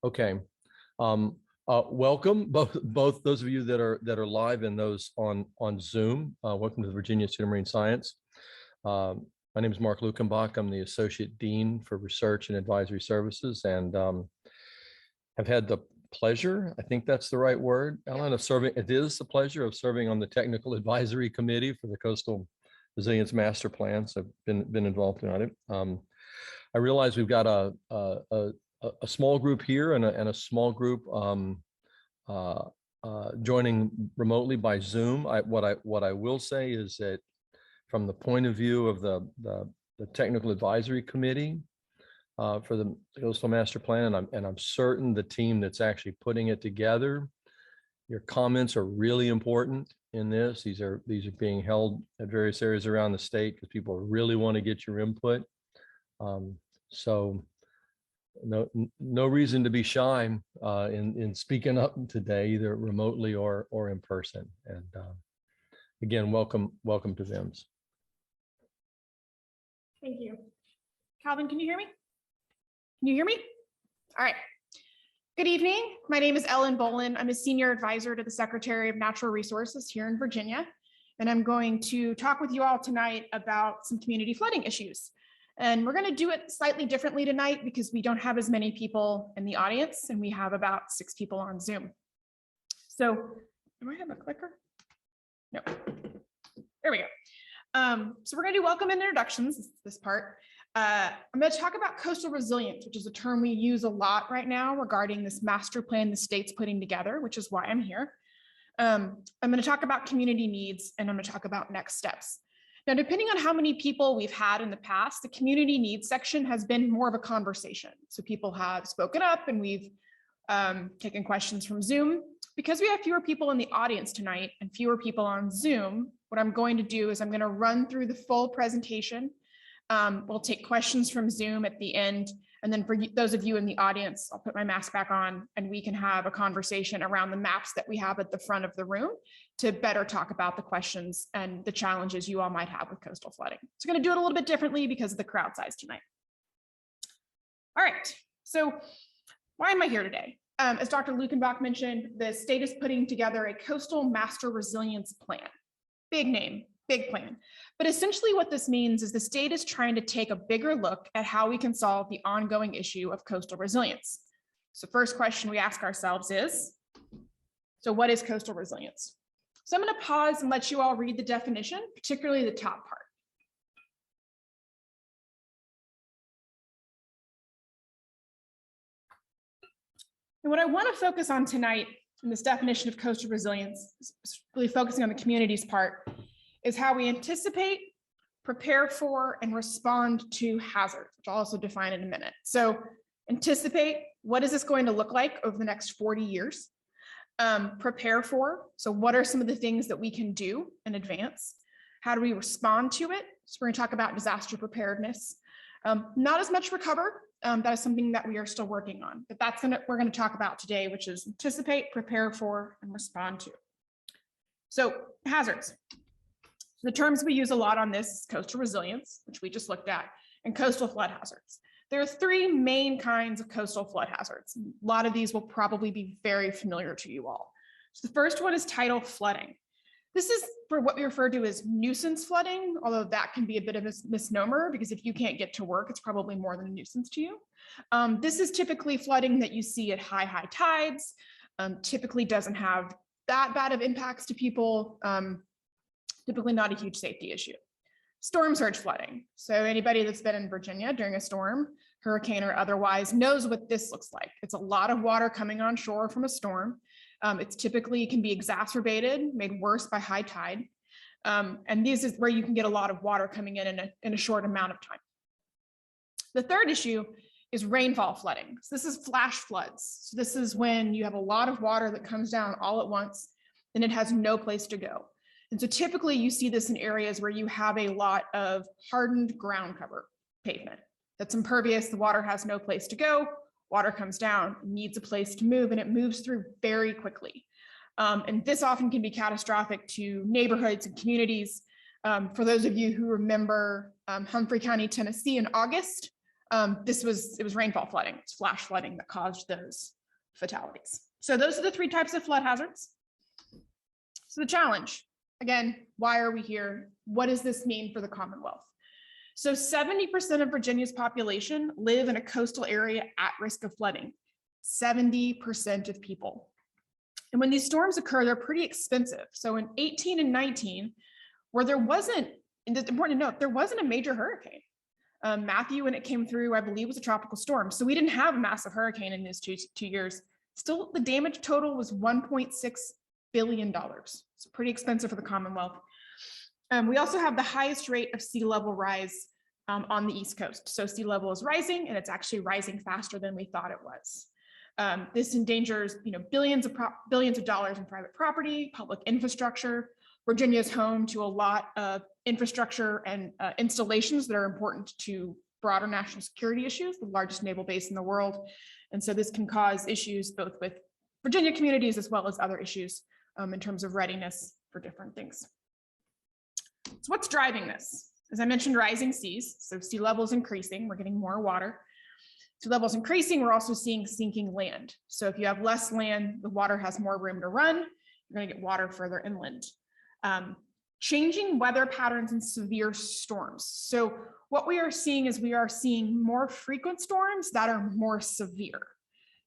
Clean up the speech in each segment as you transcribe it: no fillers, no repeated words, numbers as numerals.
Okay. Welcome, both those of you that are live and those on Zoom. Welcome to the Virginia Institute of Marine Science. My name is Mark Lukenbach. I'm the Associate Dean for Research and Advisory Services, and have had the pleasure, I think that's the right word, Ellen, of serving. It is the pleasure of serving on the Technical Advisory Committee for the Coastal Resilience Master Plan. So I've been involved in it. I realize we've got a small group here and a small group joining remotely by Zoom. What I will say is that from the point of view of the Technical Advisory Committee for the Coastal Master Plan, and I'm certain the team that's actually putting it together, your comments are really important in this. These are being held at various areas around the state because people really want to get your input. So no reason to be shy in speaking up today, either remotely or in person. And again, welcome to VIMS. Thank you. Calvin, can you hear me? Can you hear me? All right. Good evening. My name is Ellen Bolin. I'm a senior advisor to the Secretary of Natural Resources here in Virginia, and I'm going to talk with you all tonight about some community flooding issues. And we're going to do it slightly differently tonight because we don't have as many people in the audience, and we have about 6 people on Zoom. So, do I have a clicker? No. There we go. So we're going to do welcome and introductions, this part. I'm going to talk about coastal resilience, which is a term we use a lot right now regarding this master plan the state's putting together, which is why I'm here. I'm going to talk about community needs, and I'm going to talk about next steps. Now, depending on how many people we've had in the past, the community needs section has been more of a conversation. So people have spoken up, and we've taken questions from Zoom. Because we have fewer people in the audience tonight and fewer people on Zoom, what I'm going to do is I'm going to run through the full presentation. We'll take questions from Zoom at the end. And then for those of you in the audience, I'll put my mask back on and we can have a conversation around the maps that we have at the front of the room to better talk about the questions and the challenges you all might have with coastal flooding. So I'm going to do it a little bit differently because of the crowd size tonight. All right, so why am I here today? As Dr. Lukenbach mentioned, the state is putting together a coastal master resilience plan. Big name, big plan. But essentially what this means is the state is trying to take a bigger look at how we can solve the ongoing issue of coastal resilience. So first question we ask ourselves is, so what is coastal resilience? So I'm going to pause and let you all read the definition, particularly the top part. And what I want to focus on tonight in this definition of coastal resilience, really focusing on the communities part, is how we anticipate, prepare for, and respond to hazards, which I'll also define in a minute. So anticipate, what is this going to look like over the next 40 years? Prepare for, so what are some of the things that we can do in advance? How do we respond to it? So we're going to talk about disaster preparedness. Not as much recover. That is something that we are still working on, but we're going to talk about today, which is anticipate, prepare for, and respond to. So hazards. The terms we use a lot on this is coastal resilience, which we just looked at, and coastal flood hazards. There are 3 main kinds of coastal flood hazards. A lot of these will probably be very familiar to you all. So the first one is tidal flooding. This is for what we refer to as nuisance flooding, although that can be a bit of a misnomer because if you can't get to work, it's probably more than a nuisance to you. This is typically flooding that you see at high tides, typically doesn't have that bad of impacts to people, typically not a huge safety issue. Storm surge flooding. So anybody that's been in Virginia during a storm, hurricane or otherwise, knows what this looks like. It's a lot of water coming on shore from a storm. It's typically can be exacerbated, made worse by high tide. And this is where you can get a lot of water coming in a short amount of time. The third issue is rainfall flooding. So this is flash floods. So this is when you have a lot of water that comes down all at once and it has no place to go. And so typically you see this in areas where you have a lot of hardened ground cover pavement that's impervious, the water has no place to go, water comes down, needs a place to move, and it moves through very quickly. And this often can be catastrophic to neighborhoods and communities. For those of you who remember Humphrey County, Tennessee in August, it was rainfall flooding, it's flash flooding that caused those fatalities. So those are the 3 types of flood hazards. So the challenge, again, why are we here? What does this mean for the Commonwealth? So 70% of Virginia's population live in a coastal area at risk of flooding. 70% of people. And when these storms occur, they're pretty expensive. So in 18 and 19, where there wasn't, and it's important to note, there wasn't a major hurricane. Matthew, when it came through, I believe was a tropical storm. So we didn't have a massive hurricane in these two years. Still, the damage total was $1.6 billion. So pretty expensive for the Commonwealth. We also have the highest rate of sea level rise on the East Coast. So sea level is rising, and it's actually rising faster than we thought it was. This endangers, billions of dollars in private property, public infrastructure. Virginia is home to a lot of infrastructure and installations that are important to broader national security issues, the largest naval base in the world. And so this can cause issues both with Virginia communities as well as other issues in terms of readiness for different things. So what's driving this? As I mentioned, rising seas. So sea level is increasing. We're getting more water. Sea level is increasing. We're also seeing sinking land. So if you have less land, the water has more room to run. You're going to get water further inland. Changing weather patterns and severe storms. So what we are seeing is we are seeing more frequent storms that are more severe.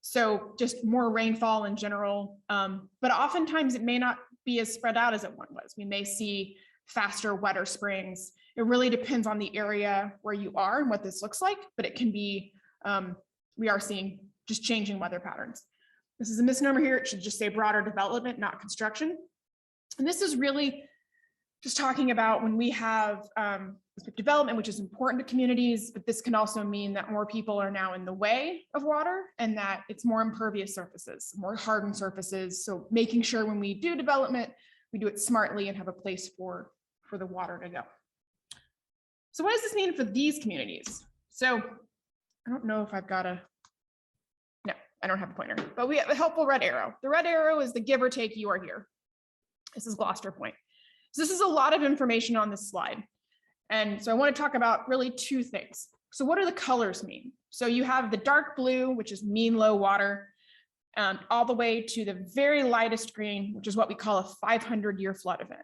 So just more rainfall in general, but oftentimes it may not be as spread out as it once was. We may see faster, wetter springs. It really depends on the area where you are and what this looks like, but it can be, we are seeing just changing weather patterns. This is a misnomer here. It should just say broader development, not construction. And this is really just talking about when we have development, which is important to communities, but this can also mean that more people are now in the way of water and that it's more impervious surfaces, more hardened surfaces. So making sure when we do development, we do it smartly and have a place for the water to go. So what does this mean for these communities? So I don't know if I've got no, I don't have a pointer, but we have a helpful red arrow. The red arrow is the give or take you are here. This is Gloucester Point. So this is a lot of information on this slide. And so I want to talk about really 2 things. So what do the colors mean? So you have the dark blue, which is mean low water, all the way to the very lightest green, which is what we call a 500-year flood event.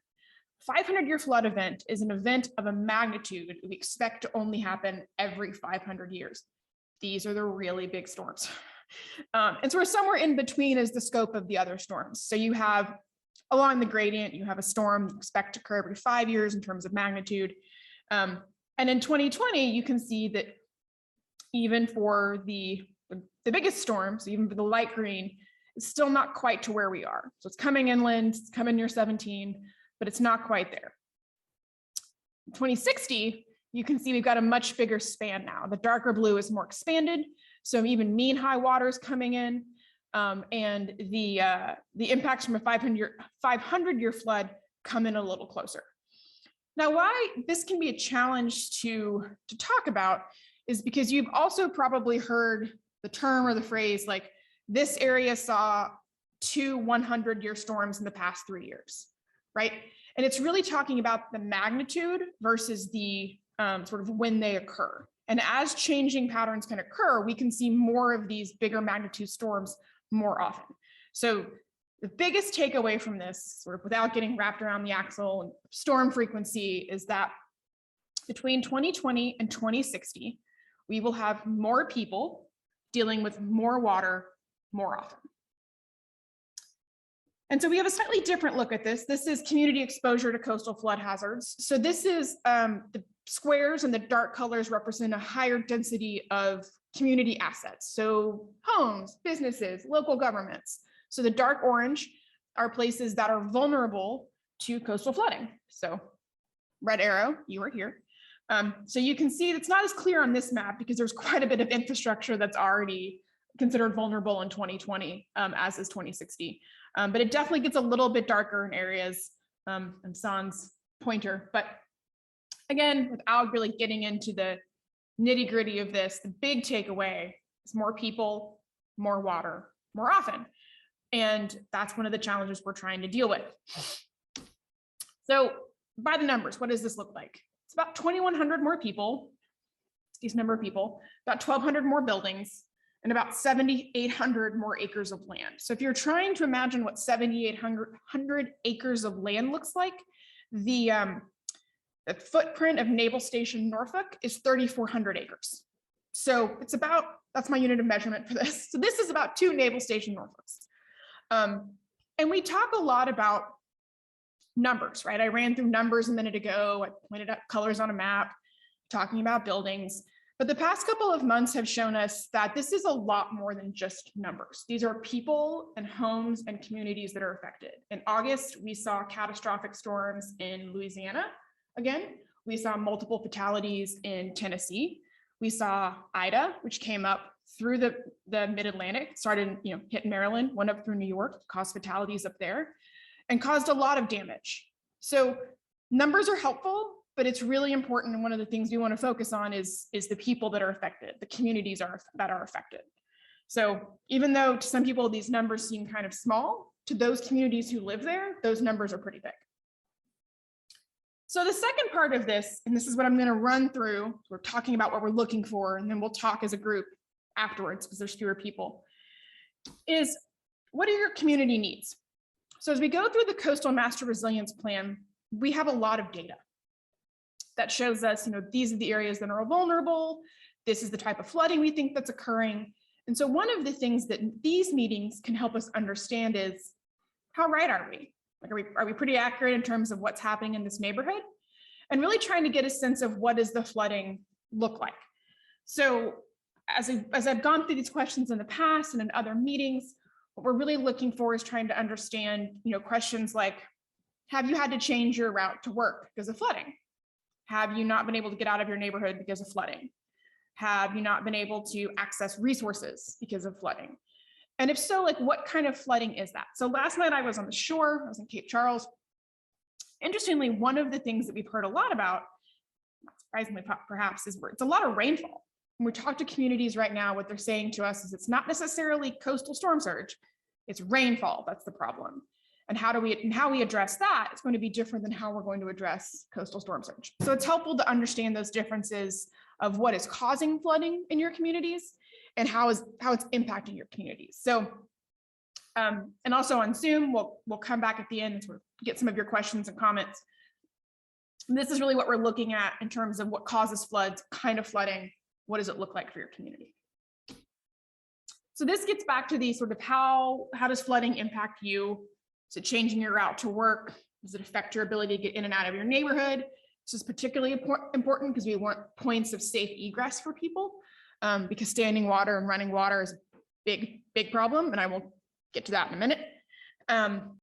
500-year flood event is an event of a magnitude we expect to only happen every 500 years. These are the really big storms. And so we're somewhere in between is the scope of the other storms. So you have along the gradient, you have a storm you expect to occur every 5 years in terms of magnitude. And in 2020, you can see that even for the biggest storms, even for the light green, it's still not quite to where we are. So it's coming inland, it's coming near 17, but it's not quite there. 2060, you can see we've got a much bigger span now. The darker blue is more expanded. So even mean high water is coming in. And the impacts from a 500-year flood come in a little closer. Now, why this can be a challenge to talk about is because you've also probably heard the term or the phrase like this area saw 2 100-year storms in the past 3 years, right? And it's really talking about the magnitude versus the sort of when they occur. And as changing patterns can occur, we can see more of these bigger magnitude storms more often. So the biggest takeaway from this, sort of without getting wrapped around the axle and storm frequency, is that between 2020 and 2060, we will have more people dealing with more water more often. And so we have a slightly different look at this. This is community exposure to coastal flood hazards. So this is the squares and the dark colors represent a higher density of community assets. So homes, businesses, local governments. So the dark orange are places that are vulnerable to coastal flooding. So red arrow, you are here. So you can see it's not as clear on this map because there's quite a bit of infrastructure that's already considered vulnerable in 2020, as is 2060. But it definitely gets a little bit darker in areas, and sans pointer. But again, without really getting into the nitty gritty of this, the big takeaway is more people, more water, more often. And that's one of the challenges we're trying to deal with. So by the numbers, what does this look like? It's about 2,100 more people. these number of people, about 1,200 more buildings, and about 7,800 more acres of land. So if you're trying to imagine what 7,800 acres of land looks like, the footprint of Naval Station Norfolk is 3,400 acres. So it's about, that's my unit of measurement for this. So this is about 2 Naval Station Norfolks. And we talk a lot about numbers, right? I ran through numbers a minute ago. I pointed out colors on a map, talking about buildings. But the past couple of months have shown us that this is a lot more than just numbers. These are people and homes and communities that are affected. In August, we saw catastrophic storms in Louisiana. Again, we saw multiple fatalities in Tennessee. We saw Ida, which came up through the mid-Atlantic, started, hit Maryland, went up through New York, caused fatalities up there, and caused a lot of damage. So numbers are helpful, but it's really important. And one of the things we want to focus on is the people that are affected, the communities that are affected. So even though to some people, these numbers seem kind of small, to those communities who live there, those numbers are pretty big. So the second part of this, and this is what I'm going to run through, we're talking about what we're looking for, and then we'll talk as a group afterwards because there's fewer people, is what are your community needs? So as we go through the Coastal Master Resilience Plan, we have a lot of data that shows us, these are the areas that are vulnerable. This is the type of flooding we think that's occurring. And so one of the things that these meetings can help us understand is, how right are we? Like, are we pretty accurate in terms of what's happening in this neighborhood? And really trying to get a sense of what does the flooding look like? So as I've gone through these questions in the past and in other meetings, what we're really looking for is trying to understand, questions like, have you had to change your route to work because of flooding? Have you not been able to get out of your neighborhood because of flooding? Have you not been able to access resources because of flooding? And if so, like, what kind of flooding is that? So last night I was on the shore, I was in Cape Charles. Interestingly, one of the things that we've heard a lot about, not surprisingly perhaps, is it's a lot of rainfall. When we talk to communities right now, what they're saying to us is it's not necessarily coastal storm surge, it's rainfall that's the problem. And how we address that is going to be different than how we're going to address coastal storm surge. So it's helpful to understand those differences of what is causing flooding in your communities and how it's impacting your communities. So, and also on Zoom, we'll come back at the end and sort of get some of your questions and comments. And this is really what we're looking at in terms of what causes floods, kind of flooding, what does it look like for your community? So this gets back to the sort of how does flooding impact you? Is it changing your route to work? Does it affect your ability to get in and out of your neighborhood? This is particularly important because we want points of safe egress for people, because standing water and running water is a big problem, and I will get to that in a minute.